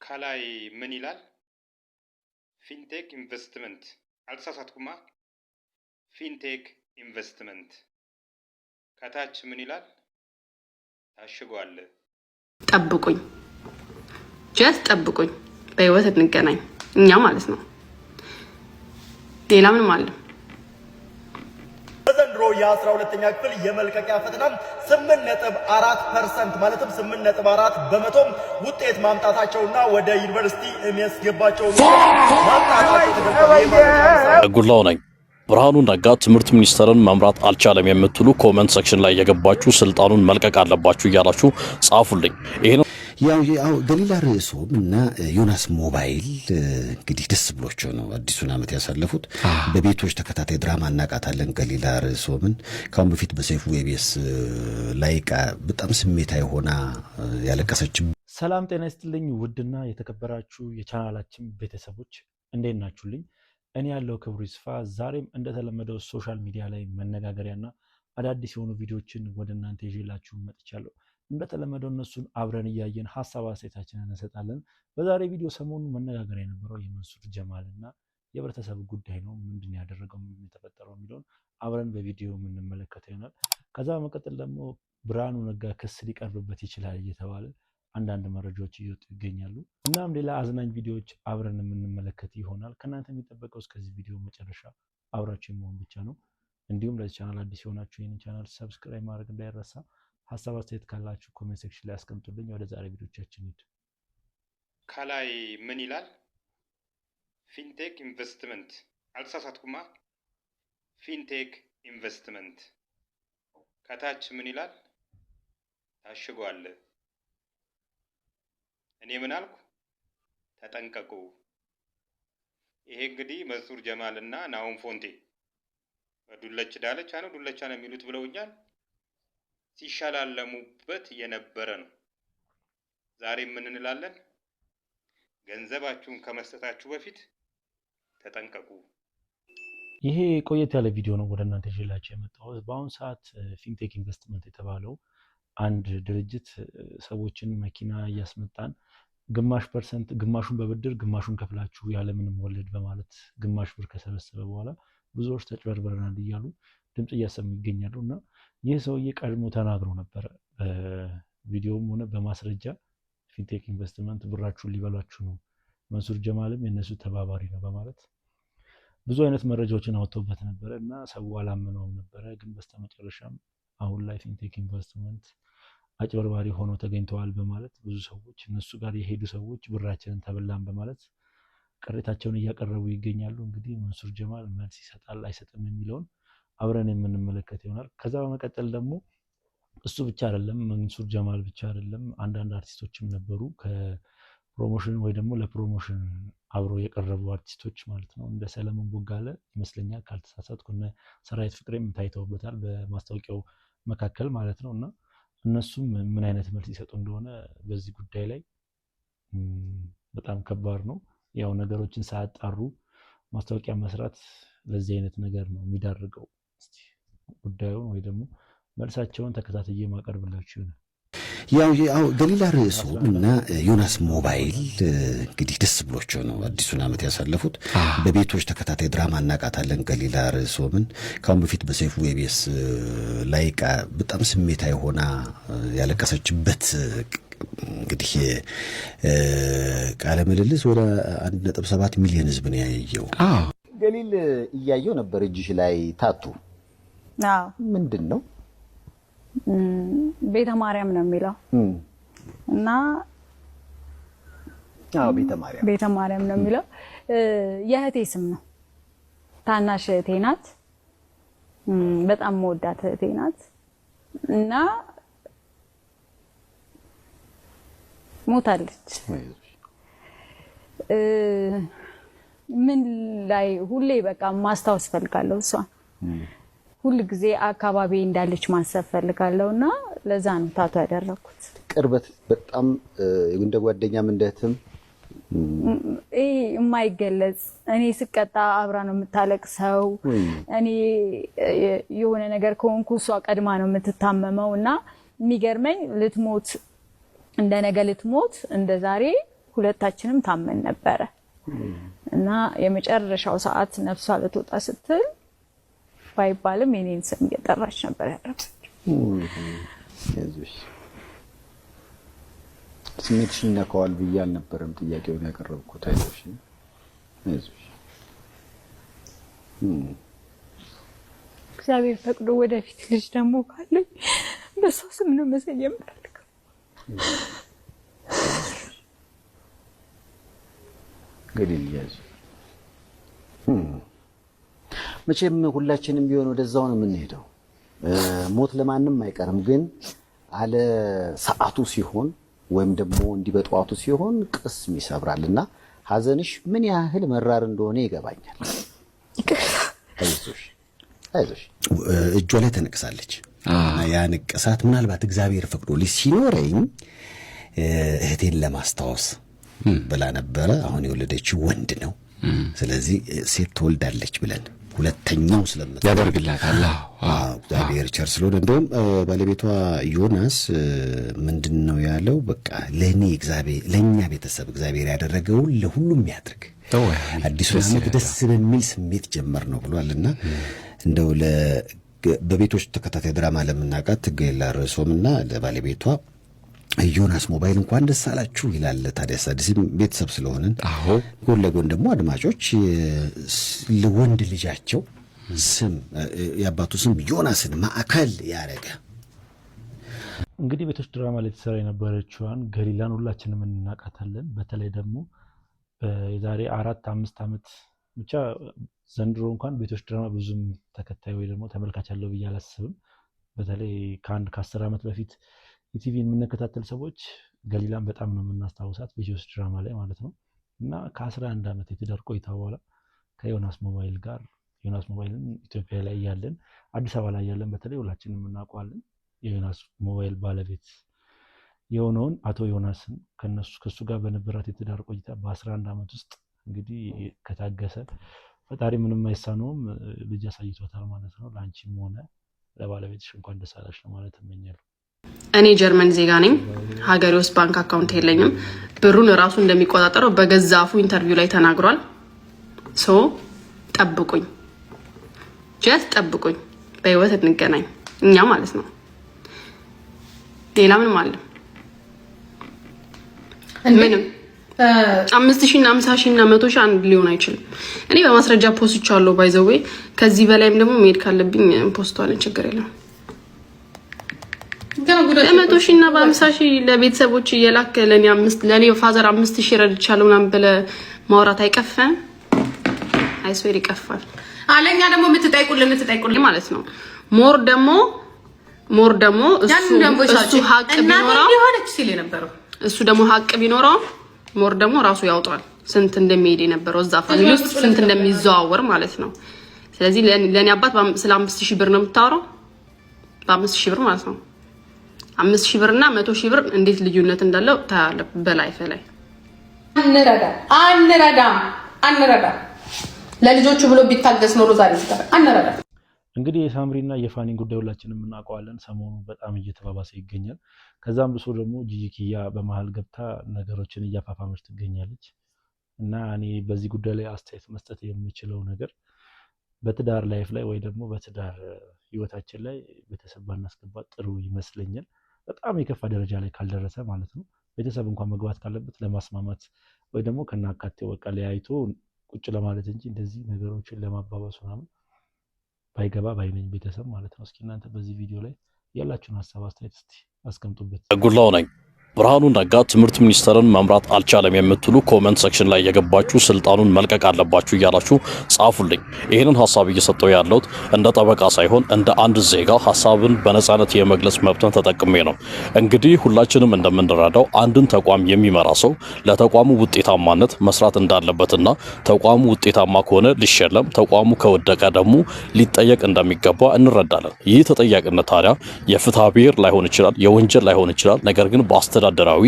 ከላይ ምን ይላል? ፊንቴክ ኢንቨስትመንት አልተሳሳትኩማ። ፊንቴክ ኢንቨስትመንት ከታች ምን ይላል? ታሽጓል። ጠብቁኝ፣ ጀስት ጠብቁኝ፣ በህይወት እንገናኝ እኛ ማለት ነው። ሌላ ምንም አለ? በዘንድሮ የ12ኛ ክፍል የመልቀቂያ ፈተና 8.4% ማለትም 8.4 በመቶም ውጤት ማምጣታቸውና ወደ ዩኒቨርሲቲ የሚያስገባቸው ማምጣታቸው ተገልጿል። ጉላው ነኝ። ብርሃኑ ነጋ ትምህርት ሚኒስቴርን መምራት አልቻለም የምትሉ ኮመንት ሴክሽን ላይ የገባችሁ ስልጣኑን መልቀቅ አለባችሁ እያላችሁ ጻፉልኝ። ይሄ ነው ያው ገሊላ ርዕሶም እና ዮናስ ሞባይል እንግዲህ ደስ ብሎቸው ነው አዲሱን ዓመት ያሳለፉት። በቤቶች ተከታታይ ድራማ እናቃታለን። ገሊላ ርዕሶምን ካሁን በፊት በሰይፉ ኢቢኤስ ላይ በጣም ስሜታዊ ሆና ያለቀሰች። ሰላም ጤና ይስጥልኝ ውድና የተከበራችሁ የቻናላችን ቤተሰቦች እንዴት ናችሁልኝ? እኔ ያለው ክብሩ ይስፋ ዛሬም እንደተለመደው ሶሻል ሚዲያ ላይ መነጋገሪያና አዳዲስ የሆኑ ቪዲዮዎችን ወደ እናንተ ይዤላችሁ መጥቻለሁ። እንደተለመደው እነሱን አብረን እያየን ሐሳብ አስተያየታችንን እንሰጣለን። በዛሬ ቪዲዮ ሰሞኑን መነጋገሪያ የነበረው የመንሱር ጀማልና የህብረተሰብ ጉዳይ ነው። ምንድን ያደረገው ምን የተፈጠረው የሚለውን አብረን በቪዲዮ የምንመለከተው ይሆናል። ከዛ በመቀጠል ደግሞ ብርሃኑ ነጋ ክስ ሊቀርብበት ይችላል እየተባለ አንዳንድ መረጃዎች እየወጡ ይገኛሉ። እናም ሌላ አዝናኝ ቪዲዮዎች አብረን የምንመለከት ይሆናል። ከእናንተ የሚጠበቀው እስከዚህ ቪዲዮ መጨረሻ አብራችሁ መሆን ብቻ ነው። እንዲሁም ለዚህ ቻናል አዲስ የሆናችሁ ይህንን ቻናል ሰብስክራይብ ማድረግ እንዳይረሳ። ሀሳብ አስተያየት ካላችሁ ኮሜንት ሴክሽን ላይ አስቀምጡልኝ። ወደ ዛሬ ቪዲዮቻችን ሂድ። ከላይ ምን ይላል? ፊንቴክ ኢንቨስትመንት አልተሳሳትኩማ። ፊንቴክ ኢንቨስትመንት ከታች ምን ይላል? ታሽጓል። እኔ ምን አልኩ? ተጠንቀቁ። ይሄ እንግዲህ መንሱር ጀማልና ናሆም ፎንቴ ዱለች ዳለቻ ነው ዱለቻ ነው የሚሉት ብለውኛል። ሲሻላለሙበት የነበረ ነው። ዛሬ ምን እንላለን? ገንዘባችሁን ከመስጠታችሁ በፊት ተጠንቀቁ። ይሄ ቆየት ያለ ቪዲዮ ነው ወደ እናንተ ይዤላችሁ የመጣሁት። በአሁኑ ሰዓት ፊንቴክ ኢንቨስትመንት የተባለው አንድ ድርጅት ሰዎችን መኪና እያስመጣን ግማሽ% ግማሹን በብድር ግማሹን ከፍላችሁ ያለምንም ወለድ በማለት ግማሽ ብር ከሰበሰበ በኋላ ብዙዎች ተጭበርበረናል እያሉ ድምጽ እያሰሙ ይገኛሉ። እና ይህ ሰውዬ ቀድሞ ተናግሮ ነበር በቪዲዮም ሆነ በማስረጃ ፊንቴክ ኢንቨስትመንት ብራችሁን ሊበሏችሁ ነው፣ መንሱር ጀማልም የነሱ ተባባሪ ነው በማለት ብዙ አይነት መረጃዎችን አወጥተውበት ነበረ እና ሰው አላመነውም ነበረ። ግን በስተመጨረሻም አሁን ላይ ፊንቴክ ኢንቨስትመንት አጭበርባሪ ሆኖ ተገኝተዋል በማለት ብዙ ሰዎች እነሱ ጋር የሄዱ ሰዎች ብራችንን ተበላን በማለት ቅሬታቸውን እያቀረቡ ይገኛሉ። እንግዲህ መንሱር ጀማል መልስ ይሰጣል አይሰጥም የሚለውን አብረን የምንመለከት ይሆናል። ከዛ በመቀጠል ደግሞ እሱ ብቻ አይደለም፣ መንሱር ጀማል ብቻ አይደለም፣ አንዳንድ አርቲስቶችም ነበሩ ከፕሮሞሽን ወይ ደግሞ ለፕሮሞሽን አብሮ የቀረቡ አርቲስቶች ማለት ነው። እንደ ሰለሞን ቦጋለ ይመስለኛል ካልተሳሳትኩ፣ እነ ሰራዊት ፍቅሬም ታይተውበታል በማስታወቂያው መካከል ማለት ነው። እና እነሱም ምን አይነት መልስ ይሰጡ እንደሆነ በዚህ ጉዳይ ላይ በጣም ከባድ ነው። ያው ነገሮችን ሳያጣሩ ማስታወቂያ መስራት ለዚህ አይነት ነገር ነው የሚዳርገው። እስቲ ጉዳዩን ወይ ደግሞ መልሳቸውን ተከታትዬ ማቀርብላችሁ ነው። ያው ገሊላ ርዕሶም እና ዮናስ ሞባይል እንግዲህ ደስ ብሎቸው ነው አዲሱን ዓመት ያሳለፉት። በቤቶች ተከታታይ ድራማ እናቃታለን። ገሊላ ርዕሶምን ካሁን በፊት በሰይፉ ኢቢኤስ ላይ በጣም ስሜታዊ ሆና ያለቀሰችበት እንግዲህ ቃለ ምልልስ ወደ 1.7 ሚሊዮን ህዝብ ነው ያየው። ገሊል እያየው ነበር እጅሽ ላይ ታቱ። ምንድን ነው? ቤተ ማርያም ነው የሚለው እና ቤተ ማርያም ነው የሚለው። የእህቴ ስም ነው። ታናሽ እህቴ ናት። በጣም መወዳት እህቴ ናት እና ሞታለች። ምን ላይ ሁሌ በቃ ማስታወስ ፈልጋለሁ እሷን ሁሉ ጊዜ አካባቢ እንዳለች ማሰብ ፈልጋለሁና ለዛ ነው ታቱ ያደረኩት። ቅርበት በጣም እንደ ጓደኛም እንደ እህትም የማይገለጽ እኔ ስቀጣ አብራ ነው የምታለቅሰው። እኔ የሆነ ነገር ከሆንኩ እሷ ቀድማ ነው የምትታመመው እና የሚገርመኝ ልትሞት እንደ ነገ ልትሞት እንደ ዛሬ ሁለታችንም ታመን ነበረ እና የመጨረሻው ሰዓት ነፍሷ ልትወጣ ስትል ባይባልም የኔን ስም እየጠራች ነበር ያደረገችው። ያዙሽ ስሜትሽን ነካዋል ብዬ አልነበረም ጥያቄውን ያቀረብኩት። አይዞሽ አይዞሽ እግዚአብሔር ፈቅዶ ወደፊት ልጅ ደግሞ ካለኝ በሷ ስም ነው መሰየም ፈልገው። እንግዲህ ያዙ መቼም ሁላችንም ቢሆን ወደዛው ነው የምንሄደው። ሞት ለማንም አይቀርም። ግን አለ ሰዓቱ ሲሆን ወይም ደግሞ እንዲበጧቱ ሲሆን ቅስም ይሰብራልና ሐዘንሽ ምን ያህል መራር እንደሆነ ይገባኛል። አይዞሽ አይዞሽ። እጇ ላይ ተነቅሳለች። ያ ንቅሳት ምናልባት እግዚአብሔር ፈቅዶልኝ ሲኖረኝ እህቴን ለማስታወስ ብላ ነበረ። አሁን የወለደችው ወንድ ነው። ስለዚህ ሴት ትወልዳለች ብለን ሁለተኛው ስለምት ያደርግላታል። እግዚአብሔር ቸር ስለሆነ እንደውም ባለቤቷ ዮናስ ምንድነው ያለው? በቃ ለኔ እግዚአብሔር ለኛ ቤተሰብ እግዚአብሔር ያደረገው ለሁሉም ያድርግ፣ አዲሱ ዓመት ደስ በሚል ስሜት ጀመር ነው ብሏልና እንደው በቤቶች ተከታታይ ድራማ ለምናውቃት ገሊላ ርዕሶምና ለባለቤቷ ዮናስ ሞባይል እንኳን ደስ አላችሁ ይላል። ታዲያስ አዲስም ቤተሰብ ስለሆነን ጎን ለጎን ደግሞ አድማጮች ለወንድ ልጃቸው ስም የአባቱ ስም ዮናስን ማዕከል ያደረገ እንግዲህ ቤቶች ድራማ ላይ ተሰራ የነበረችዋን ገሊላን ሁላችንም እናውቃታለን። በተለይ ደግሞ የዛሬ 4-5 ዓመት ብቻ ዘንድሮ እንኳን ቤቶች ድራማ ብዙም ተከታይ ወይ ደግሞ ተመልካች አለው ብዬ አላስብም። በተለይ ከ10 ዓመት በፊት ኢቲቪ የምንከታተል ሰዎች ገሊላን በጣም ነው የምናስታውሳት ቤቶች ድራማ ላይ ማለት ነው። እና ከ11 ዓመት የትዳር ቆይታ በኋላ ከዮናስ ሞባይል ጋር ዮናስ ሞባይልን ኢትዮጵያ ላይ ያለን አዲስ አበባ ላይ ያለን በተለይ ሁላችንም እናውቀዋለን የዮናስ ሞባይል ባለቤት የሆነውን አቶ ዮናስን ከሱ ጋር በነበራት የትዳር ቆይታ በ11 ዓመት ውስጥ እንግዲህ ከታገሰ ፈጣሪ ምንም አይሳነውም ልጅ አሳይቷታል ማለት ነው። ላንቺም ሆነ ለባለቤትሽ እንኳን ደስ አላሽ ለማለት እመኛለሁ። እኔ ጀርመን ዜጋ ነኝ። ሀገሬ ውስጥ ባንክ አካውንት የለኝም። ብሩን ራሱ እንደሚቆጣጠረው በገዛ አፉ ኢንተርቪው ላይ ተናግሯል። ሶ ጠብቁኝ፣ ጀስት ጠብቁኝ። በህይወት እንገናኝ እኛ ማለት ነው። ሌላ ምንም አለ ምንም 5,000 እና 50,000 እና 100,000 አንድ ሊሆን አይችልም። እኔ በማስረጃ ፖስቻለሁ ባይዘዌ። ከዚህ በላይም ደግሞ መሄድ ካለብኝ ፖስቷለን፣ ችግር የለም። በ100,000 እና በ50,000 ለቤተሰቦች እየላከ ለኔ ፋዘር 5,000 ረድቻለሁ ምናምን ብለህ ማውራት አይቀፈም? አይስዌር ይቀፋል። አለኛ ደግሞ የምትጠይቁልኝ ማለት ነው። ሞር ደግሞ እሱ ሀቅ ቢኖረው እሱ ደግሞ ሀቅ ቢኖረው ሞር ደግሞ ራሱ ያውጣል ስንት እንደሚሄድ የነበረው እዛ ፋሚሊ ውስጥ ስንት እንደሚዘዋወር ማለት ነው። ስለዚህ ለኔ አባት ስለ 5,000 ብር ነው የምታወራው፣ በ5,000 ብር ማለት ነው። 5,000 ብር እና 100,000 ብር እንዴት ልዩነት እንዳለው ታያለህ በላይፍ ላይ። አንረዳም ለልጆቹ ብሎ ቢታገስ ኖሮ ዛሬ ይታረቅ። አንረዳም። እንግዲህ የሳምሪና የፋኒን ጉዳይ ሁላችንም እናውቀዋለን። ሰሞኑ በጣም እየተባባሰ ይገኛል። ከዛም ብሶ ደግሞ ጂጂኪያ በመሃል ገብታ ነገሮችን እያፋፋመች ትገኛለች። እና እኔ በዚህ ጉዳይ ላይ አስተያየት መስጠት የምችለው ነገር በትዳር ላይፍ ላይ ወይ ደግሞ በትዳር ህይወታችን ላይ ቤተሰብ ባናስገባ ጥሩ ይመስለኛል። በጣም የከፋ ደረጃ ላይ ካልደረሰ ማለት ነው። ቤተሰብ እንኳን መግባት ካለበት ለማስማማት ወይ ደግሞ ከናካቴው በቃ ለያይቶ ቁጭ ለማለት እንጂ እንደዚህ ነገሮችን ለማባባስ ምናምን ባይገባ ባይነኝ ቤተሰብ ማለት ነው። እስኪ እናንተ በዚህ ቪዲዮ ላይ ያላችሁን ሐሳብ አስተያየት እስቲ አስቀምጡበት። ጉላው ነኝ። ብርሃኑ ነጋ ትምህርት ሚኒስቴርን መምራት አልቻለም የምትሉ ኮሜንት ሴክሽን ላይ የገባችሁ ስልጣኑን መልቀቅ አለባችሁ እያላችሁ ጻፉልኝ። ይሄንን ሐሳብ እየሰጠው ያለሁት እንደ ጠበቃ ሳይሆን እንደ አንድ ዜጋ ሐሳብን በነጻነት የመግለጽ መብትን ተጠቅሜ ነው። እንግዲህ ሁላችንም እንደምንረዳው አንድን ተቋም የሚመራ ሰው ለተቋሙ ውጤታማነት መስራት እንዳለበትና ተቋሙ ውጤታማ ከሆነ ሊሸለም፣ ተቋሙ ከወደቀ ደግሞ ሊጠየቅ እንደሚገባ እንረዳለን። ይህ ተጠያቂነት ታዲያ የፍትሐ ብሔር ላይሆን ይችላል፣ የወንጀል ላይሆን ይችላል። ነገር ግን አስተዳደራዊ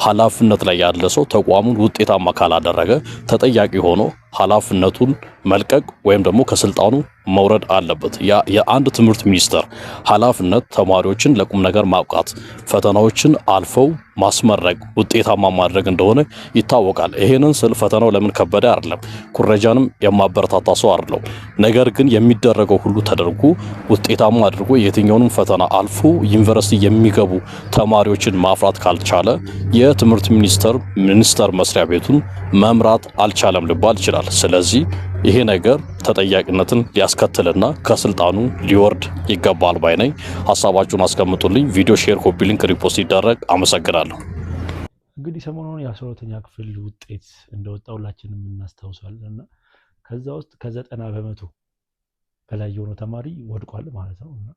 ኃላፊነት ላይ ያለ ሰው ተቋሙን ውጤታማ ካላደረገ ተጠያቂ ሆኖ ኃላፊነቱን መልቀቅ ወይም ደግሞ ከስልጣኑ መውረድ አለበት። የአንድ ትምህርት ሚኒስተር ኃላፊነት ተማሪዎችን ለቁም ነገር ማብቃት፣ ፈተናዎችን አልፈው ማስመረቅ፣ ውጤታማ ማድረግ እንደሆነ ይታወቃል። ይሄንን ስል ፈተናው ለምን ከበደ አይደለም፣ ኩረጃንም የማበረታታ ሰው አይደለም። ነገር ግን የሚደረገው ሁሉ ተደርጎ ውጤታማ አድርጎ የትኛውንም ፈተና አልፎ ዩኒቨርሲቲ የሚገቡ ተማሪዎችን ማፍራት ካልቻለ የትምህርት ሚኒስተር መስሪያ ቤቱን መምራት አልቻለም ሊባል ይችላል። ስለዚህ ይሄ ነገር ተጠያቂነትን ሊያስከትልና ከስልጣኑ ሊወርድ ይገባል ባይ ነኝ። ሀሳባችሁን አስቀምጡልኝ። ቪዲዮ ሼር፣ ኮፒ ሊንክ፣ ሪፖስት ይደረግ። አመሰግናለሁ። እንግዲህ ሰሞኑን የ12ኛ ክፍል ውጤት እንደወጣ ሁላችንም እናስታውሳለን እና ከዛ ውስጥ ከ90% በላይ የሆነ ተማሪ ወድቋል ማለት ነው። እና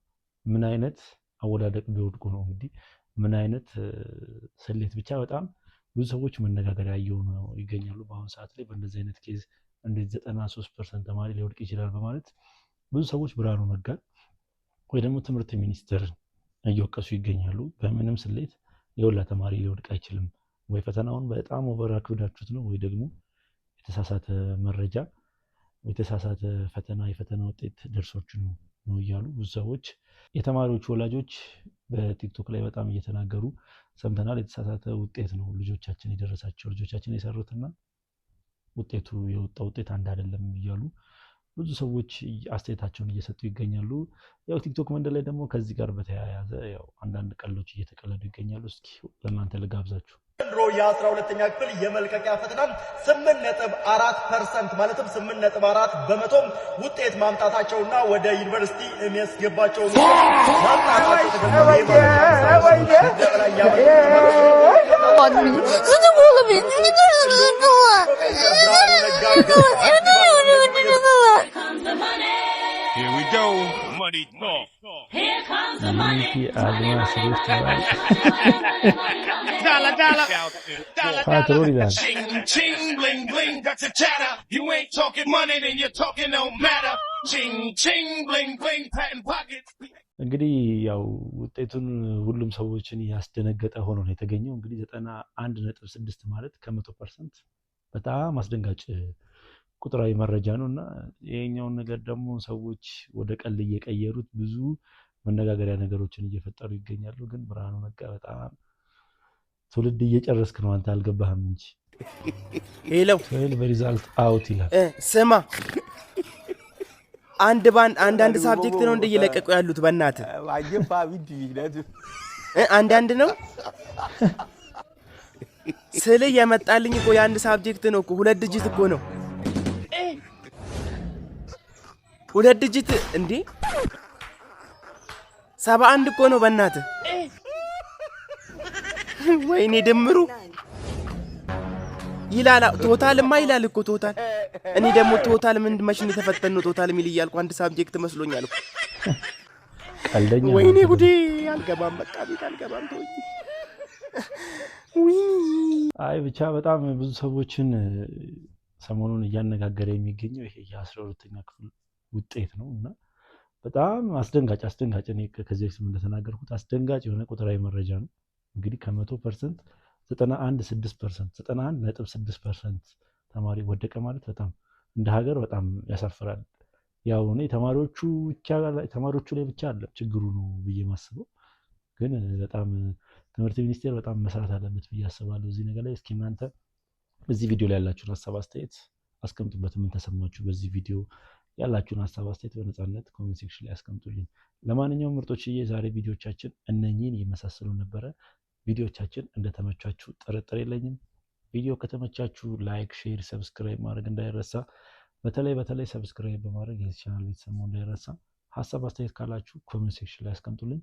ምን አይነት አወዳደቅ ቢወድቁ ነው እንግዲህ ምን አይነት ስሌት ብቻ በጣም ብዙ ሰዎች መነጋገሪያ እየሆኑ ይገኛሉ በአሁኑ ሰዓት ላይ። በእንደዚህ አይነት ኬዝ እንዴት 93% ተማሪ ሊወድቅ ይችላል በማለት ብዙ ሰዎች ብርሃኑ ነጋን ወይ ደግሞ ትምህርት ሚኒስቴርን እየወቀሱ ይገኛሉ። በምንም ስሌት የሁላ ተማሪ ሊወድቅ አይችልም፣ ወይ ፈተናውን በጣም ኦቨር አክብዳችሁት ነው፣ ወይ ደግሞ የተሳሳተ መረጃ የተሳሳተ ፈተና የፈተና ውጤት ደርሶችን ነው እያሉ ብዙ ሰዎች የተማሪዎች ወላጆች በቲክቶክ ላይ በጣም እየተናገሩ ሰምተናል። የተሳሳተ ውጤት ነው ልጆቻችን የደረሳቸው፣ ልጆቻችን የሰሩትና ውጤቱ የወጣው ውጤት አንድ አይደለም እያሉ ብዙ ሰዎች አስተያየታቸውን እየሰጡ ይገኛሉ። ያው ቲክቶክ መንደር ላይ ደግሞ ከዚህ ጋር በተያያዘ ያው አንዳንድ ቀልዶች እየተቀለዱ ይገኛሉ። እስኪ ለእናንተ ልጋብዛችሁ። ዘንድሮ የ12ኛ ክፍል የመልቀቂያ ፈተና 8.4% ማለትም 8.4% ውጤት ማምጣታቸውና ወደ ዩኒቨርሲቲ የሚያስገባቸው ማምጣታቸው Here we go, money talk. Here comes the money. Dollar. Ching, ching, bling, bling, that's a chatter. You ain't talking money, then you're talking no matter. Ching, ching, bling, bling, patent pockets. እንግዲህ ያው ውጤቱን ሁሉም ሰዎችን ያስደነገጠ ሆኖ ነው የተገኘው። እንግዲህ 91.6 ማለት ከ100% በጣም አስደንጋጭ ቁጥራዊ መረጃ ነውና ይሄኛውን ነገር ደግሞ ሰዎች ወደ ቀል እየቀየሩት ብዙ መነጋገሪያ ነገሮችን እየፈጠሩ ይገኛሉ። ግን ብርሃኑ ነጋ በጣም ትውልድ እየጨረስክ ነው አንተ አልገባህም እንጂ ሄለው በሪዛልት አውት ይላል። ስማ አንዳንድ ሳብጀክት ነው እንደየለቀቁ ያሉት በእናትህ አንዳንድ ነው ስለ የመጣልኝ እኮ የአንድ ሳብጀክት ነው እኮ 2 ዲጂት እኮ ነው 2 ዲጂት እንዴ 71 እኮ ነው በእናትህ ወይኔ ድምሩ ይላል ቶታልማ ይላል እኮ ቶታል እኔ ደግሞ ቶታል ምን ማሽን የተፈተነው ቶታል ሚል ይያልኩ አንድ ሳብጀክት መስሎኛል እኮ ቀልደኛ ወይኔ ጉዴ አልገባም በቃ ቤት አልገባም ተወኝ አይ ብቻ በጣም ብዙ ሰዎችን ሰሞኑን እያነጋገረ የሚገኘው ይሄ የ12ኛ ክፍል ውጤት ነው እና በጣም አስደንጋጭ እኔ ከዚህ በፊት እንደተናገርኩት አስደንጋጭ የሆነ ቁጥራዊ መረጃ ነው። እንግዲህ ከ100% 91.6% ተማሪ ወደቀ ማለት በጣም እንደ ሀገር በጣም ያሳፍራል። ያው እኔ ተማሪዎቹ ላይ ብቻ አለ ችግሩ ነው ብዬ ማስበው፣ ግን በጣም ትምህርት ሚኒስቴር በጣም መስራት አለበት ብዬ አስባለሁ እዚህ ነገር ላይ። እስኪ እናንተ በዚህ ቪዲዮ ላይ ያላችሁን ሀሳብ አስተያየት አስቀምጡበት። ምን ተሰማችሁ? በዚህ ቪዲዮ ያላችሁን ሀሳብ አስተያየት በነፃነት ኮሜንት ሴክሽን ላይ አስቀምጡልኝ። ለማንኛውም ምርጦችዬ ዛሬ ቪዲዮቻችን እነኚህን ይመሳሰሉ ነበረ። ቪዲዮቻችን እንደተመቻችሁ ጥርጥር የለኝም። ቪዲዮ ከተመቻችሁ ላይክ፣ ሼር፣ ሰብስክራይብ ማድረግ እንዳይረሳ። በተለይ ሰብስክራይብ በማድረግ የዚህ ቻናል ቤተሰብ መሆን እንዳይረሳ። ሀሳብ አስተያየት ካላችሁ ኮሜንት ሴክሽን ላይ አስቀምጡልኝ።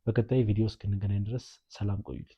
በቀጣይ ቪዲዮ እስክንገናኝ ድረስ ሰላም ቆዩልኝ።